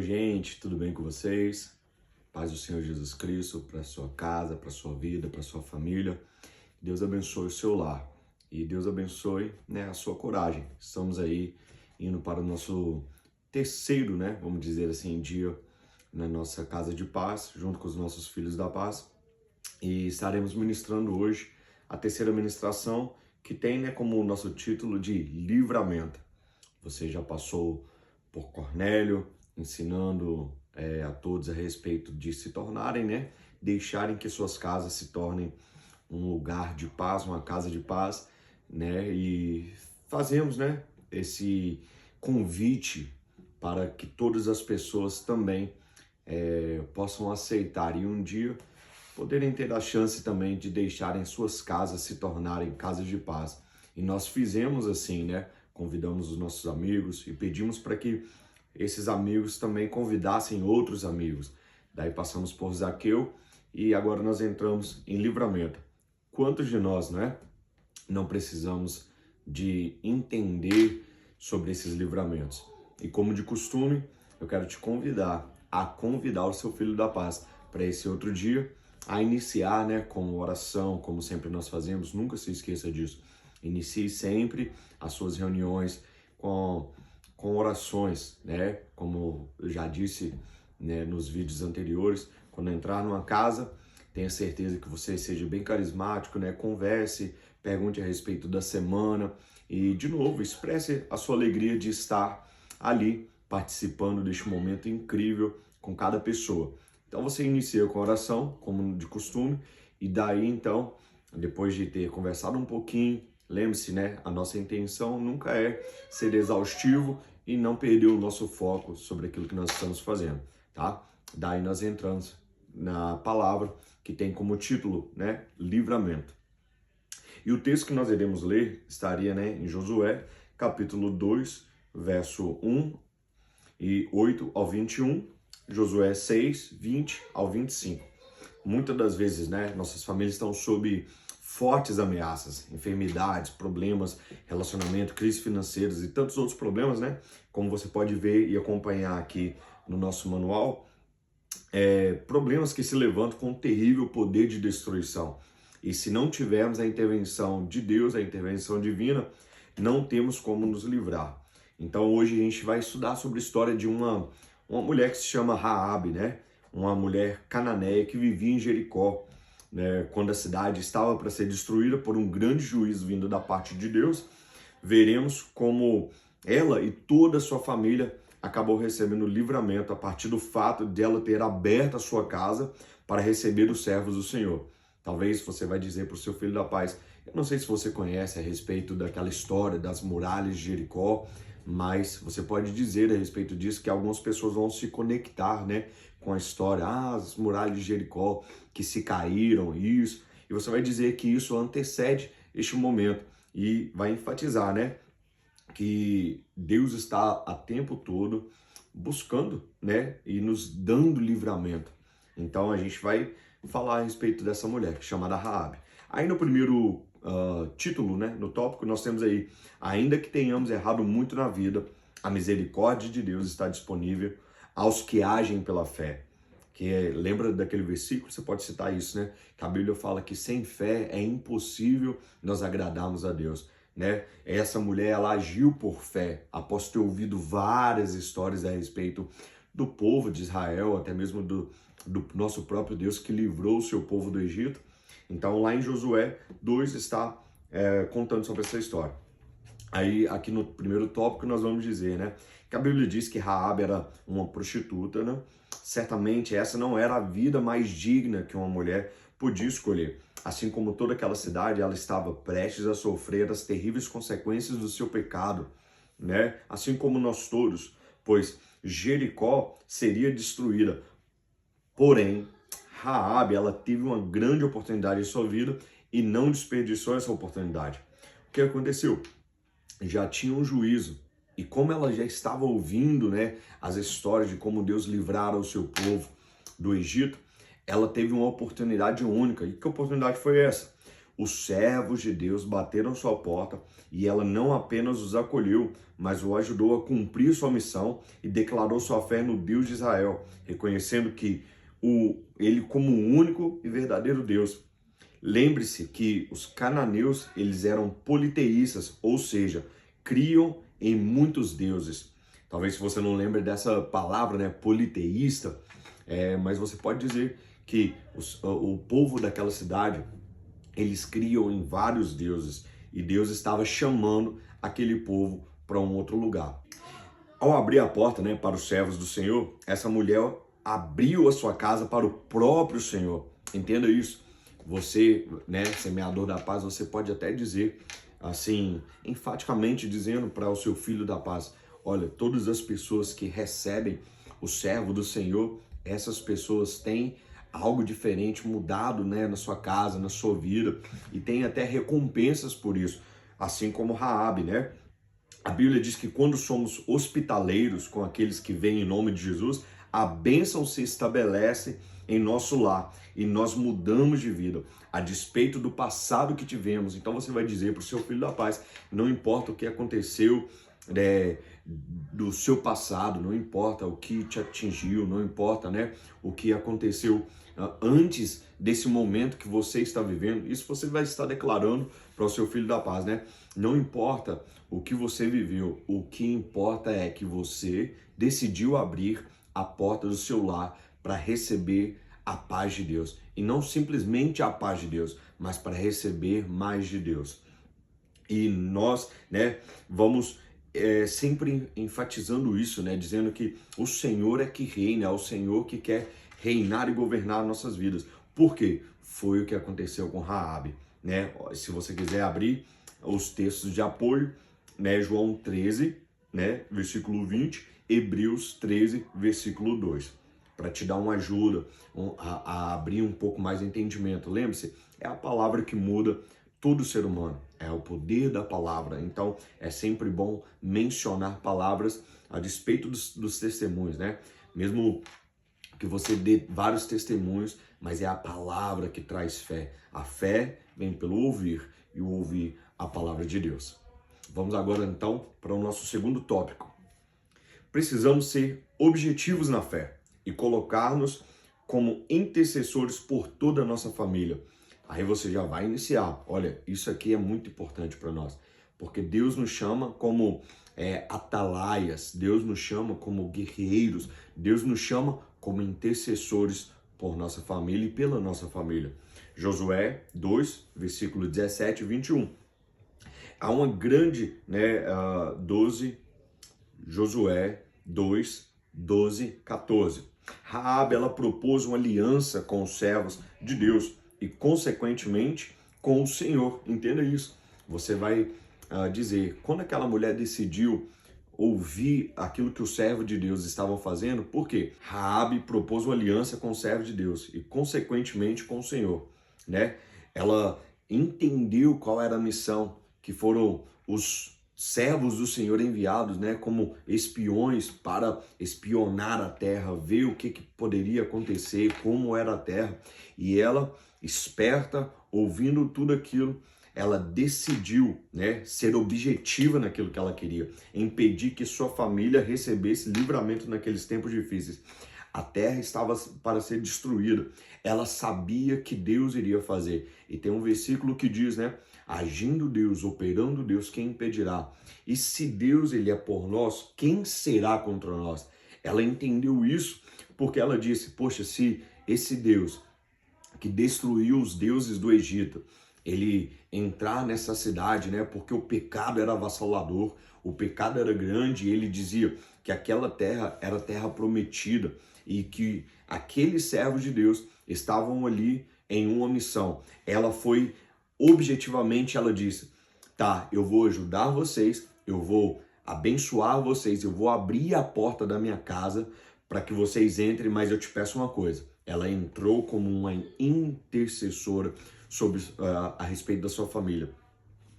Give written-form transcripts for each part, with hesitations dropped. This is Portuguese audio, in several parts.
gente, tudo bem com vocês? Paz do Senhor Jesus Cristo para sua casa, para sua vida, para sua família. Deus abençoe o seu lar e Deus abençoe, a sua coragem. Estamos aí indo para o nosso terceiro, vamos dizer assim, dia na nossa casa de paz, junto com os nossos filhos da paz. E estaremos ministrando hoje a terceira ministração, que tem como nosso título de livramento. Você já passou por Cornélio, ensinando a todos a respeito de se tornarem, deixarem que suas casas se tornem um lugar de paz, uma casa de paz, e fazemos, esse convite para que todas as pessoas também possam aceitar e um dia poderem ter a chance também de deixarem suas casas se tornarem casas de paz. E nós fizemos assim, convidamos os nossos amigos e pedimos para que esses amigos também convidassem outros amigos. Daí passamos por Zaqueu e agora nós entramos em livramento. Quantos de nós, não precisamos de entender sobre esses livramentos? E como de costume, eu quero te convidar a convidar o seu filho da paz para esse outro dia, a iniciar, com oração, como sempre nós fazemos. Nunca se esqueça disso. Inicie sempre as suas reuniões com orações, como eu já disse, nos vídeos anteriores. Quando entrar numa casa, tenha certeza que você seja bem carismático, converse, pergunte a respeito da semana e, de novo, expresse a sua alegria de estar ali participando deste momento incrível com cada pessoa. Então você inicia com a oração, como de costume, e daí então, depois de ter conversado um pouquinho, lembre-se, a nossa intenção nunca é ser exaustivo e não perder o nosso foco sobre aquilo que nós estamos fazendo, tá? Daí nós entramos na palavra que tem como título, livramento. E o texto que nós iremos ler estaria, em Josué, capítulo 2, verso 1 e 8 ao 21, Josué 6, 20 ao 25. Muitas das vezes, nossas famílias estão sob fortes ameaças, enfermidades, problemas, relacionamento, crises financeiras e tantos outros problemas, como você pode ver e acompanhar aqui no nosso manual, problemas que se levantam com um terrível poder de destruição. E se não tivermos a intervenção de Deus, a intervenção divina, não temos como nos livrar. Então hoje a gente vai estudar sobre a história de uma mulher que se chama Raabe, uma mulher cananeia que vivia em Jericó, quando a cidade estava para ser destruída por um grande juízo vindo da parte de Deus. Veremos como ela e toda a sua família acabou recebendo livramento a partir do fato de ela ter aberto a sua casa para receber os servos do Senhor. Talvez você vai dizer para o seu filho da paz, eu não sei se você conhece a respeito daquela história das muralhas de Jericó, mas você pode dizer a respeito disso que algumas pessoas vão se conectar, com a história, as muralhas de Jericó que se caíram, isso, e você vai dizer que isso antecede este momento e vai enfatizar, que Deus está a tempo todo buscando, e nos dando livramento. Então a gente vai falar a respeito dessa mulher chamada Raabe. Aí no primeiro título, no tópico, nós temos aí: ainda que tenhamos errado muito na vida, a misericórdia de Deus está disponível aos que agem pela fé. Lembra daquele versículo? Você pode citar isso, que a Bíblia fala que sem fé é impossível nós agradarmos a Deus, Essa mulher, ela agiu por fé, após ter ouvido várias histórias a respeito do povo de Israel, até mesmo do nosso próprio Deus que livrou o seu povo do Egito. Então lá em Josué 2 está contando sobre essa história. Aí aqui no primeiro tópico nós vamos dizer, que a Bíblia diz que Raabe era uma prostituta, Certamente essa não era a vida mais digna que uma mulher podia escolher. Assim como toda aquela cidade, ela estava prestes a sofrer as terríveis consequências do seu pecado, Assim como nós todos, pois Jericó seria destruída. Porém, Raabe, ela teve uma grande oportunidade em sua vida e não desperdiçou essa oportunidade. O que aconteceu? Já tinha um juízo. E como ela já estava ouvindo, as histórias de como Deus livrara o seu povo do Egito, ela teve uma oportunidade única. E que oportunidade foi essa? os servos de Deus bateram sua porta e ela não apenas os acolheu, mas o ajudou a cumprir sua missão e declarou sua fé no Deus de Israel, reconhecendo que ele como o único e verdadeiro Deus. Lembre-se que os cananeus, eles eram politeístas, ou seja, criam em muitos deuses. Talvez se você não lembre dessa palavra, né, politeísta, mas você pode dizer que o povo daquela cidade, eles criam em vários deuses e Deus estava chamando aquele povo para um outro lugar. Ao abrir a porta, né, para os servos do Senhor, essa mulher abriu a sua casa para o próprio Senhor. Entenda isso. Você, né, semeador da paz, você pode até dizer assim, enfaticamente dizendo para o seu filho da paz: olha, todas as pessoas que recebem o servo do Senhor, essas pessoas têm algo diferente mudado, né, na sua casa, na sua vida, e tem até recompensas por isso, assim como Raabe, né? A Bíblia diz que quando somos hospitaleiros com aqueles que vêm em nome de Jesus, a bênção se estabelece em nosso lar e nós mudamos de vida, a despeito do passado que tivemos. Então você vai dizer para o seu filho da paz, não importa o que aconteceu do seu passado, não importa o que te atingiu, não importa, né, o que aconteceu antes desse momento que você está vivendo, isso você vai estar declarando para o seu filho da paz, né? Não importa o que você viveu, o que importa é que você decidiu abrir a porta do seu lar para receber a paz de Deus. E não simplesmente a paz de Deus, mas para receber mais de Deus. E nós, né, vamos sempre enfatizando isso, né, dizendo que o Senhor é que reina, é o Senhor que quer reinar e governar nossas vidas. Por quê? Foi o que aconteceu com Raabe, né? Se você quiser abrir os textos de apoio, né, João 13, né, versículo 20, Hebreus 13, versículo 2, para te dar uma ajuda a abrir um pouco mais de entendimento. Lembre-se, é a palavra que muda todo ser humano, é o poder da palavra. Então é sempre bom mencionar palavras a despeito dos testemunhos, né? Mesmo que você dê vários testemunhos, mas é a palavra que traz fé. A fé vem pelo ouvir e o ouvir a palavra de Deus. Vamos agora então para o nosso segundo tópico. Precisamos ser objetivos na fé e colocar-nos como intercessores por toda a nossa família. Aí você já vai iniciar. Olha, isso aqui é muito importante para nós, porque Deus nos chama como atalaias, Deus nos chama como guerreiros, Deus nos chama como intercessores por nossa família e pela nossa família. Josué 2, versículo 17 e 21. Há uma grande, Josué 2, 12, 14. Raabe, ela propôs uma aliança com os servos de Deus e, consequentemente, com o Senhor. Entenda isso. Você vai dizer, quando aquela mulher decidiu ouvir aquilo que os servos de Deus estavam fazendo, por quê? Raabe propôs uma aliança com os servos de Deus e, consequentemente, com o Senhor, né? Ela entendeu qual era a missão, que foram os servos do Senhor enviados, né, como espiões para espionar a terra, ver o que poderia acontecer, como era a terra. E ela, esperta, ouvindo tudo aquilo, ela decidiu, né, ser objetiva naquilo que ela queria, impedir que sua família recebesse livramento naqueles tempos difíceis. A terra estava para ser destruída. Ela sabia que Deus iria fazer. E tem um versículo que diz, né, agindo Deus, operando Deus, quem impedirá? E se Deus ele é por nós, quem será contra nós? Ela entendeu isso porque ela disse, poxa, se esse Deus que destruiu os deuses do Egito, ele entrar nessa cidade, né, porque o pecado era avassalador, o pecado era grande, e ele dizia que aquela terra era terra prometida e que aqueles servos de Deus estavam ali em uma missão. Ela foi objetivamente, ela disse, tá, eu vou ajudar vocês, eu vou abençoar vocês, eu vou abrir a porta da minha casa para que vocês entrem, mas eu te peço uma coisa. Ela entrou como uma intercessora a respeito da sua família.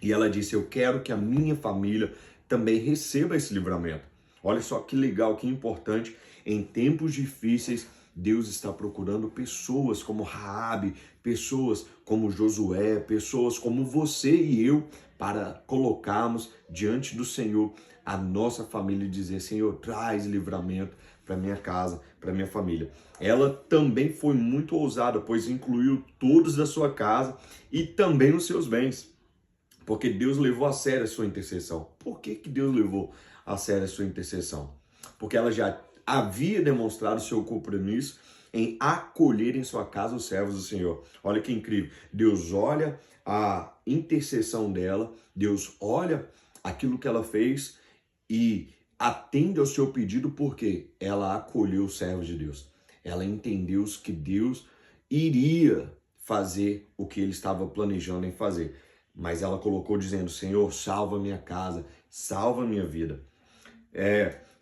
E ela disse, eu quero que a minha família também receba esse livramento. Olha só que legal, que importante, em tempos difíceis, Deus está procurando pessoas como Raabe, pessoas como Josué, pessoas como você e eu, para colocarmos diante do Senhor a nossa família e dizer: Senhor, traz livramento para minha casa, para minha família. Ela também foi muito ousada, pois incluiu todos da sua casa e também os seus bens, porque Deus levou a sério a sua intercessão. Por que Deus levou a sério a sua intercessão? Porque ela já havia demonstrado seu compromisso em acolher em sua casa os servos do Senhor. Olha que incrível. Deus olha a intercessão dela, Deus olha aquilo que ela fez e atende ao seu pedido, porque ela acolheu os servos de Deus. Ela entendeu que Deus iria fazer o que ele estava planejando em fazer. Mas ela colocou dizendo: Senhor, salva minha casa, salva minha vida.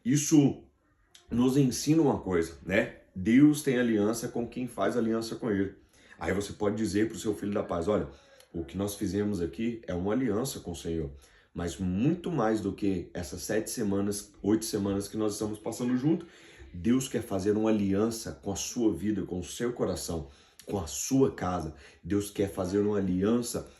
Isso nos ensina uma coisa, né? Deus tem aliança com quem faz aliança com ele. Aí você pode dizer para o seu filho da paz: olha, o que nós fizemos aqui é uma aliança com o Senhor. Mas muito mais do que essas 7 semanas, 8 semanas que nós estamos passando junto, Deus quer fazer uma aliança com a sua vida, com o seu coração, com a sua casa. Deus quer fazer uma aliança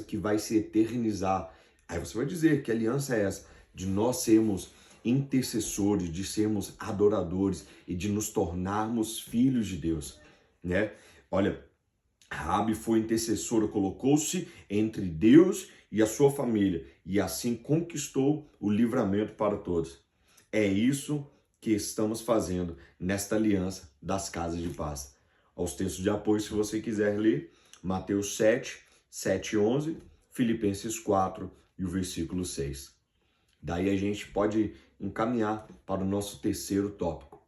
que vai se eternizar. Aí você vai dizer: que aliança é essa? De nós sermos intercessores, de sermos adoradores e de nos tornarmos filhos de Deus, né? Olha, Raabe foi intercessora, colocou-se entre Deus e a sua família e assim conquistou o livramento para todos. É isso que estamos fazendo nesta aliança das casas de paz. Aos textos de apoio, se você quiser ler, Mateus 7, 7 e 11, Filipenses 4 e o versículo 6. Daí a gente pode encaminhar para o nosso terceiro tópico.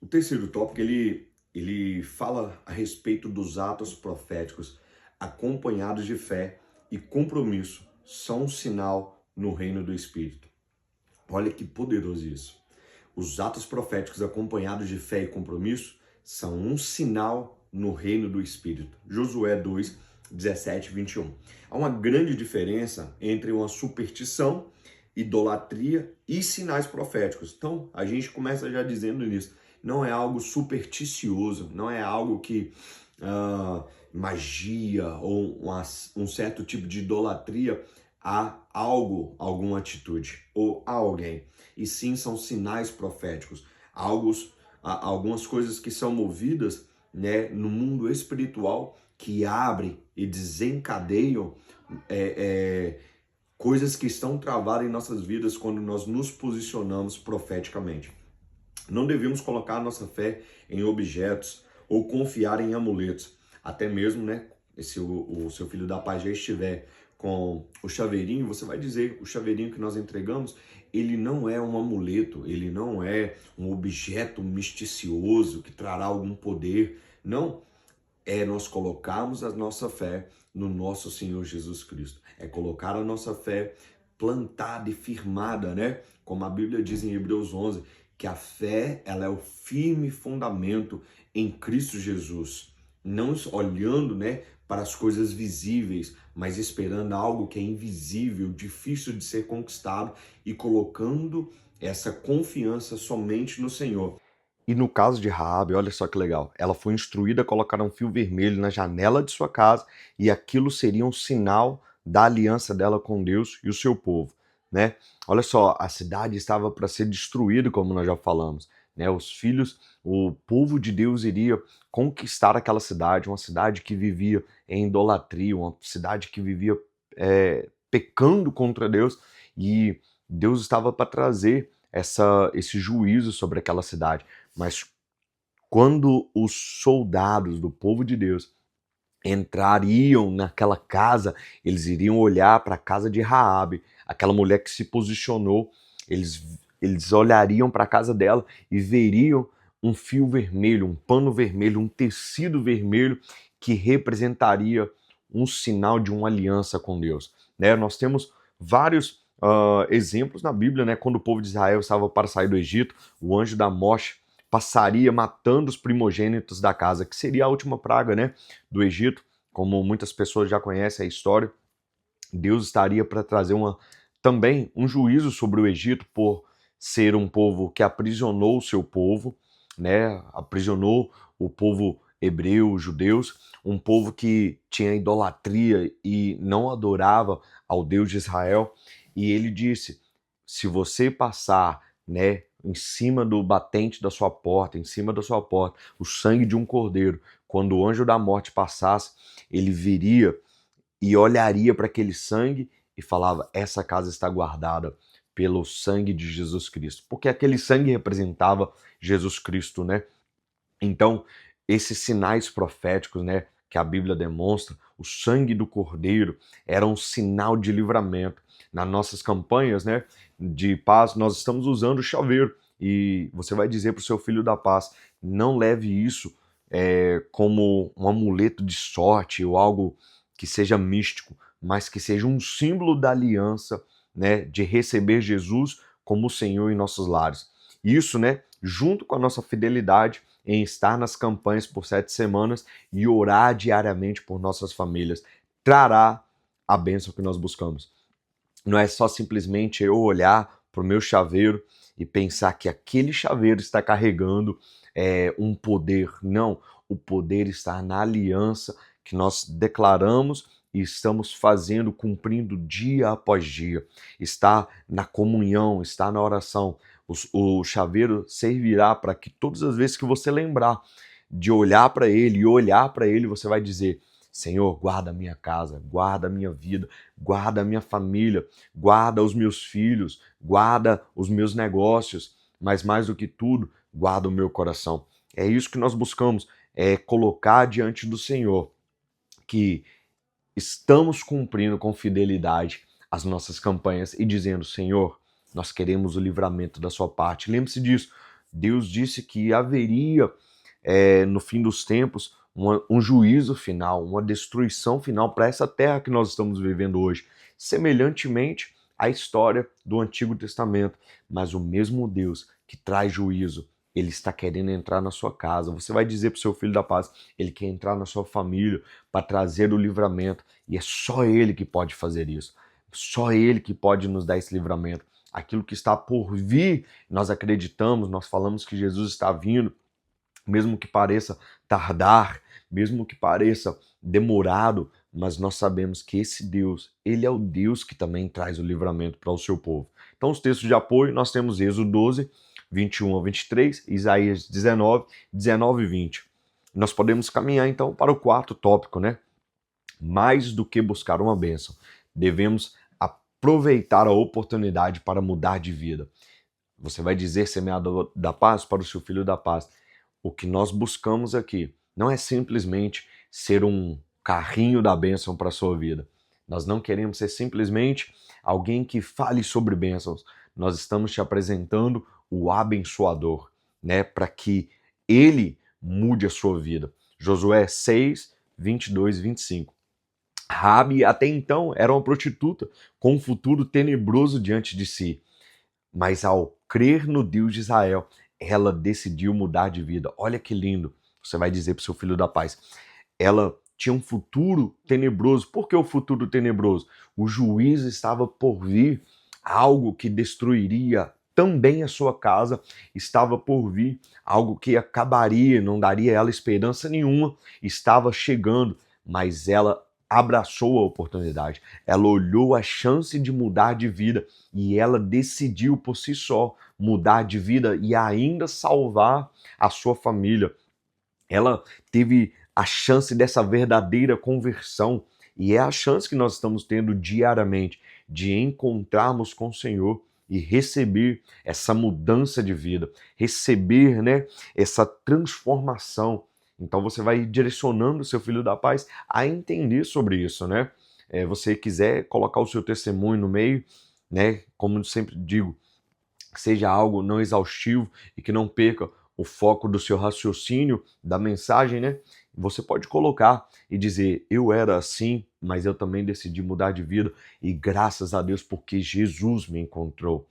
O terceiro tópico, ele fala a respeito dos atos proféticos acompanhados de fé e compromisso, são um sinal no reino do Espírito. Olha que poderoso isso. Os atos proféticos acompanhados de fé e compromisso são um sinal no reino do Espírito. Josué 2, 17 e 21. Há uma grande diferença entre uma superstição, idolatria e sinais proféticos. Então, a gente começa já dizendo nisso. Não é algo supersticioso, não é algo que magia ou um certo tipo de idolatria a algo, alguma atitude ou a alguém. E sim, são sinais proféticos, algumas coisas que são movidas, né, no mundo espiritual, que abrem e desencadeiam coisas que estão travadas em nossas vidas quando nós nos posicionamos profeticamente. Não devemos colocar a nossa fé em objetos ou confiar em amuletos. Até mesmo, né, se o seu filho da paz já estiver com o chaveirinho, você vai dizer: o chaveirinho que nós entregamos, ele não é um amuleto, ele não é um objeto misticioso que trará algum poder. Não, é nós colocarmos a nossa fé no nosso Senhor Jesus Cristo. É colocar a nossa fé plantada e firmada, né? Como a Bíblia diz em Hebreus 11, que a fé, ela é o firme fundamento em Cristo Jesus. Não olhando, né, para as coisas visíveis, mas esperando algo que é invisível, difícil de ser conquistado e colocando essa confiança somente no Senhor. E no caso de Raabe, olha só que legal, ela foi instruída a colocar um fio vermelho na janela de sua casa e aquilo seria um sinal da aliança dela com Deus e o seu povo, né? Olha só, a cidade estava para ser destruída, como nós já falamos, né? O povo de Deus iria conquistar aquela cidade, uma cidade que vivia em idolatria, uma cidade que vivia pecando contra Deus, e Deus estava para trazer esse juízo sobre aquela cidade. Mas quando os soldados do povo de Deus entrariam naquela casa, eles iriam olhar para a casa de Raabe, aquela mulher que se posicionou, eles olhariam para a casa dela e veriam um fio vermelho, um pano vermelho, um tecido vermelho que representaria um sinal de uma aliança com Deus, né? Nós temos vários exemplos na Bíblia, né? Quando o povo de Israel estava para sair do Egito, o anjo da morte passaria matando os primogênitos da casa, que seria a última praga, né, do Egito. Como muitas pessoas já conhecem a história, Deus estaria para trazer também um juízo sobre o Egito por ser um povo que aprisionou o seu povo, né, aprisionou o povo hebreu, os judeus, um povo que tinha idolatria e não adorava ao Deus de Israel. E ele disse: se você passar, né, em cima do batente da sua porta, em cima da sua porta, o sangue de um cordeiro, quando o anjo da morte passasse, ele viria e olharia para aquele sangue e falava: essa casa está guardada pelo sangue de Jesus Cristo, porque aquele sangue representava Jesus Cristo, né? Então, esses sinais proféticos, né, que a Bíblia demonstra, o sangue do Cordeiro era um sinal de livramento. Nas nossas campanhas, né, de paz, nós estamos usando o chaveiro. E você vai dizer para o seu filho da paz: não leve isso como um amuleto de sorte ou algo que seja místico, mas que seja um símbolo da aliança, né, de receber Jesus como Senhor em nossos lares. Isso, né, junto com a nossa fidelidade em estar nas campanhas por 7 semanas e orar diariamente por nossas famílias, trará a bênção que nós buscamos. Não é só simplesmente eu olhar para o meu chaveiro e pensar que aquele chaveiro está carregando um poder. Não, o poder está na aliança que nós declaramos e estamos fazendo, cumprindo dia após dia. Está na comunhão, está na oração. O chaveiro servirá para que todas as vezes que você lembrar de olhar para ele e olhar para ele, você vai dizer: Senhor, guarda a minha casa, guarda a minha vida, guarda a minha família, guarda os meus filhos, guarda os meus negócios, mas mais do que tudo, guarda o meu coração. É isso que nós buscamos, é colocar diante do Senhor que estamos cumprindo com fidelidade as nossas campanhas e dizendo: Senhor, nós queremos o livramento da sua parte. Lembre-se disso, Deus disse que haveria no fim dos tempos um juízo final, uma destruição final para essa terra que nós estamos vivendo hoje, semelhantemente à história do Antigo Testamento. Mas o mesmo Deus que traz juízo, ele está querendo entrar na sua casa. Você vai dizer para o seu filho da paz: ele quer entrar na sua família para trazer o livramento, e é só ele que pode fazer isso. Só ele que pode nos dar esse livramento. Aquilo que está por vir, nós acreditamos, nós falamos que Jesus está vindo, mesmo que pareça tardar, mesmo que pareça demorado, mas nós sabemos que esse Deus, ele é o Deus que também traz o livramento para o seu povo. Então, os textos de apoio, nós temos Êxodo 12, 21 a 23, Isaías 19, 19 e 20. Nós podemos caminhar, então, para o quarto tópico, né? Mais do que buscar uma bênção, devemos aproveitar a oportunidade para mudar de vida. Você vai dizer, semeador da paz, para o seu filho da paz: o que nós buscamos aqui não é simplesmente ser um carrinho da bênção para a sua vida. Nós não queremos ser simplesmente alguém que fale sobre bênçãos. Nós estamos te apresentando o abençoador, né, para que ele mude a sua vida. Josué 6, 22 e 25. Rabi até então era uma prostituta com um futuro tenebroso diante de si. Mas ao crer no Deus de Israel, ela decidiu mudar de vida. Olha que lindo. Você vai dizer para o seu filho da paz: ela tinha um futuro tenebroso. Por que o futuro tenebroso? O juízo estava por vir, algo que destruiria também a sua casa, estava por vir, algo que acabaria, não daria a ela esperança nenhuma, estava chegando, mas ela abraçou a oportunidade, ela olhou a chance de mudar de vida e ela decidiu por si só mudar de vida e ainda salvar a sua família. Ela teve a chance dessa verdadeira conversão, e é a chance que nós estamos tendo diariamente de encontrarmos com o Senhor e receber essa mudança de vida, receber, né, essa transformação. Então você vai direcionando o seu filho da paz a entender sobre isso, né? Você quiser colocar o seu testemunho no meio, né? Como eu sempre digo, que seja algo não exaustivo e que não perca o foco do seu raciocínio, da mensagem, né? Você pode colocar e dizer: eu era assim, mas eu também decidi mudar de vida e graças a Deus porque Jesus me encontrou.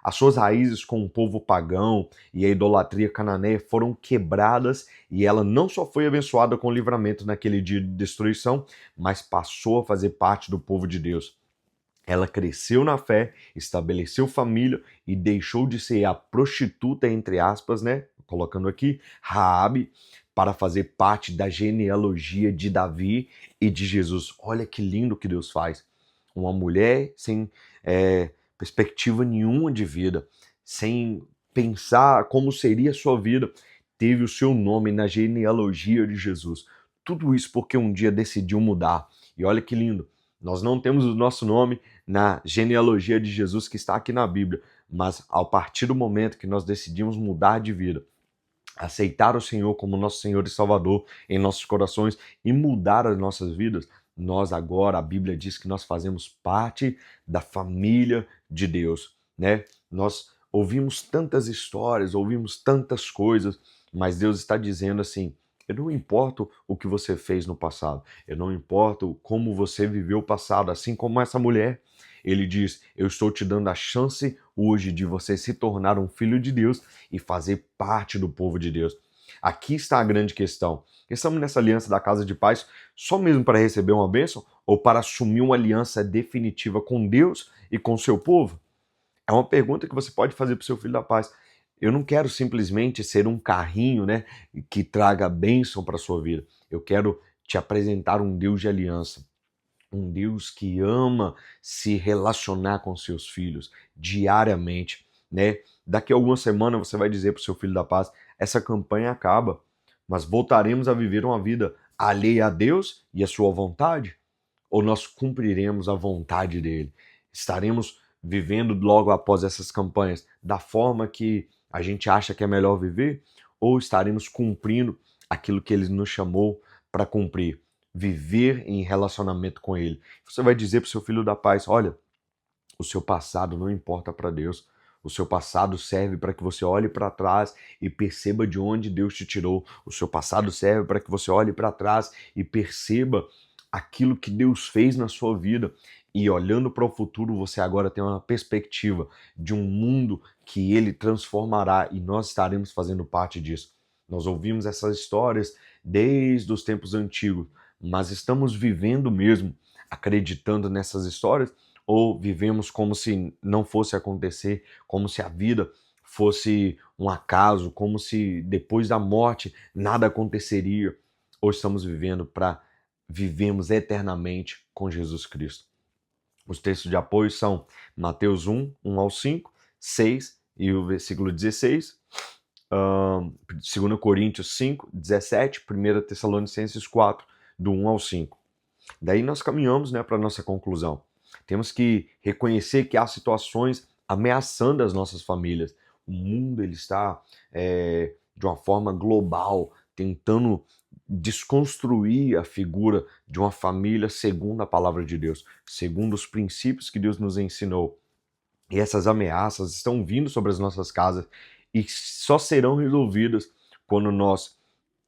As suas raízes com o povo pagão e a idolatria cananeia foram quebradas e ela não só foi abençoada com o livramento naquele dia de destruição, mas passou a fazer parte do povo de Deus. Ela cresceu na fé, estabeleceu família e deixou de ser a prostituta, entre aspas, né? colocando aqui, Raabe, para fazer parte da genealogia de Davi e de Jesus. Olha que lindo que Deus faz. Uma mulher sem perspectiva nenhuma de vida, sem pensar como seria a sua vida, teve o seu nome na genealogia de Jesus. Tudo isso porque um dia decidiu mudar. E olha que lindo, nós não temos o nosso nome na genealogia de Jesus que está aqui na Bíblia, mas a partir do momento que nós decidimos mudar de vida, aceitar o Senhor como nosso Senhor e Salvador em nossos corações e mudar as nossas vidas, nós agora, a Bíblia diz que nós fazemos parte da família de Deus, né? Nós ouvimos tantas histórias, ouvimos tantas coisas, mas Deus está dizendo assim: eu não importo o que você fez no passado, eu não importo como você viveu o passado, assim como essa mulher. Ele diz: eu estou te dando a chance hoje de você se tornar um filho de Deus e fazer parte do povo de Deus. Aqui está a grande questão. Estamos nessa aliança da casa de paz só mesmo para receber uma bênção ou para assumir uma aliança definitiva com Deus e com o seu povo? É uma pergunta que você pode fazer para o seu filho da paz. Eu não quero simplesmente ser um carrinho, né, que traga bênção para a sua vida. Eu quero te apresentar um Deus de aliança. Um Deus que ama se relacionar com seus filhos diariamente, né? Daqui a algumas semanas você vai dizer para o seu filho da paz: essa campanha acaba, mas voltaremos a viver uma vida alheia a Deus e a sua vontade? Ou nós cumpriremos a vontade dele? Estaremos vivendo logo após essas campanhas da forma que a gente acha que é melhor viver? Ou estaremos cumprindo aquilo que ele nos chamou para cumprir? Viver em relacionamento com ele. Você vai dizer para o seu filho da paz: olha, o seu passado não importa para Deus. O seu passado serve para que você olhe para trás e perceba de onde Deus te tirou. O seu passado serve para que você olhe para trás e perceba aquilo que Deus fez na sua vida. E olhando para o futuro, você agora tem uma perspectiva de um mundo que ele transformará e nós estaremos fazendo parte disso. Nós ouvimos essas histórias desde os tempos antigos, mas estamos vivendo mesmo acreditando nessas histórias ou vivemos como se não fosse acontecer, como se a vida fosse um acaso, como se depois da morte nada aconteceria, ou estamos vivendo para vivemos eternamente com Jesus Cristo? Os textos de apoio são Mateus 1, 1 ao 5, 6 e o versículo 16, 2 Coríntios 5, 17, 1 Tessalonicenses 4, do 1 ao 5. Daí nós caminhamos, né, para a nossa conclusão. Temos que reconhecer que há situações ameaçando as nossas famílias. O mundo ele está de uma forma global, tentando desconstruir a figura de uma família segundo a palavra de Deus, segundo os princípios que Deus nos ensinou. E essas ameaças estão vindo sobre as nossas casas e só serão resolvidas quando nós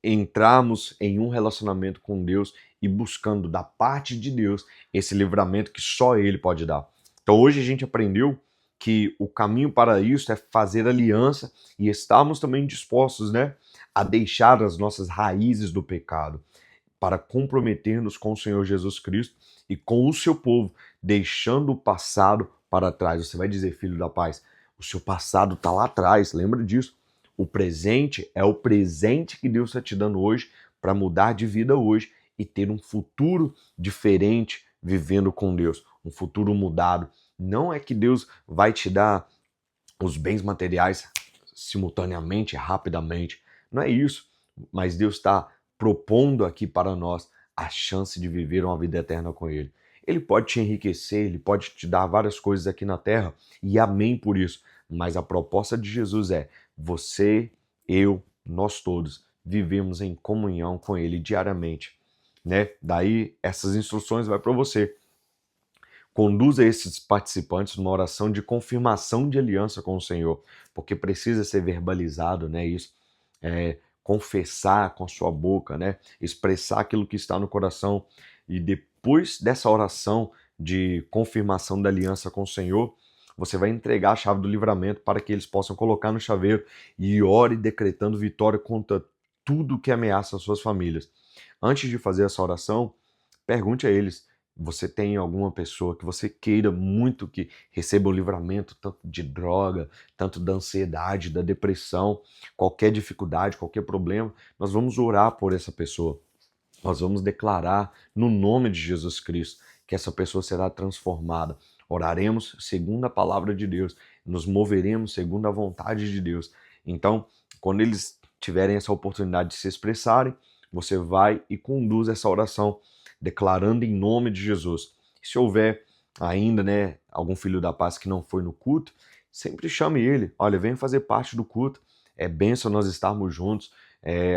entrarmos em um relacionamento com Deus e buscando da parte de Deus esse livramento que só Ele pode dar. Então hoje a gente aprendeu que o caminho para isso é fazer aliança e estarmos também dispostos, né, a deixar as nossas raízes do pecado para comprometer-nos com o Senhor Jesus Cristo e com o seu povo, deixando o passado para trás. Você vai dizer: filho da paz, o seu passado está lá atrás, lembra disso. O presente é o presente que Deus está te dando hoje para mudar de vida hoje e ter um futuro diferente vivendo com Deus, um futuro mudado. Não é que Deus vai te dar os bens materiais simultaneamente, rapidamente. Não é isso. Mas Deus está propondo aqui para nós a chance de viver uma vida eterna com Ele. Ele pode te enriquecer, Ele pode te dar várias coisas aqui na terra, e amém por isso. Mas a proposta de Jesus é: você, eu, nós todos vivemos em comunhão com Ele diariamente, né? Daí essas instruções vai para você. Conduza esses participantes numa oração de confirmação de aliança com o Senhor, porque precisa ser verbalizado, né? Isso, confessar com a sua boca, né? Expressar aquilo que está no coração, e depois dessa oração de confirmação da aliança com o Senhor, você vai entregar a chave do livramento para que eles possam colocar no chaveiro e ore decretando vitória contra tudo que ameaça as suas famílias. Antes de fazer essa oração, pergunte a eles: você tem alguma pessoa que você queira muito que receba o livramento, tanto de droga, tanto da ansiedade, da depressão, qualquer dificuldade, qualquer problema, nós vamos orar por essa pessoa. Nós vamos declarar no nome de Jesus Cristo que essa pessoa será transformada. Oraremos segundo a palavra de Deus, nos moveremos segundo a vontade de Deus. Então, quando eles tiverem essa oportunidade de se expressarem, você vai e conduz essa oração, declarando em nome de Jesus. Se houver ainda, algum filho da paz que não foi no culto, sempre chame ele. Olha, venha fazer parte do culto. É bênção nós estarmos juntos,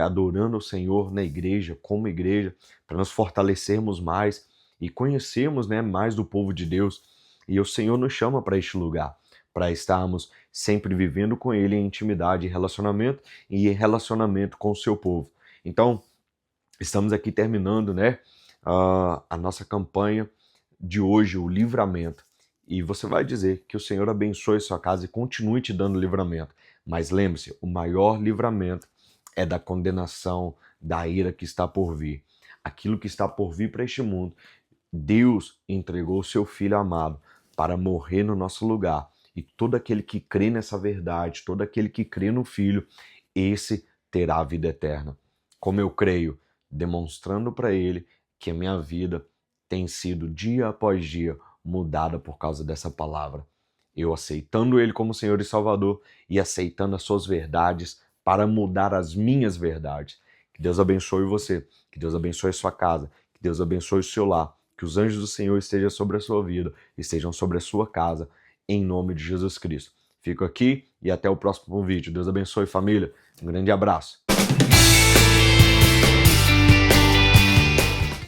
adorando o Senhor na igreja, como igreja, para nos fortalecermos mais e conhecermos, mais do povo de Deus. E o Senhor nos chama para este lugar, para estarmos sempre vivendo com Ele em intimidade e relacionamento com o seu povo. Então, estamos aqui terminando, a nossa campanha de hoje, o livramento. E você vai dizer que o Senhor abençoe sua casa e continue te dando livramento. Mas lembre-se, o maior livramento é da condenação, da ira que está por vir. Aquilo que está por vir para este mundo, Deus entregou o seu Filho amado para morrer no nosso lugar. E todo aquele que crê nessa verdade, todo aquele que crê no Filho, esse terá a vida eterna. Como eu creio, demonstrando para ele que a minha vida tem sido dia após dia mudada por causa dessa palavra. Eu aceitando ele como Senhor e Salvador e aceitando as suas verdades para mudar as minhas verdades. Que Deus abençoe você, que Deus abençoe a sua casa, que Deus abençoe o seu lar, que os anjos do Senhor estejam sobre a sua vida, estejam sobre a sua casa, em nome de Jesus Cristo. Fico aqui e até o próximo vídeo. Deus abençoe, família. Um grande abraço.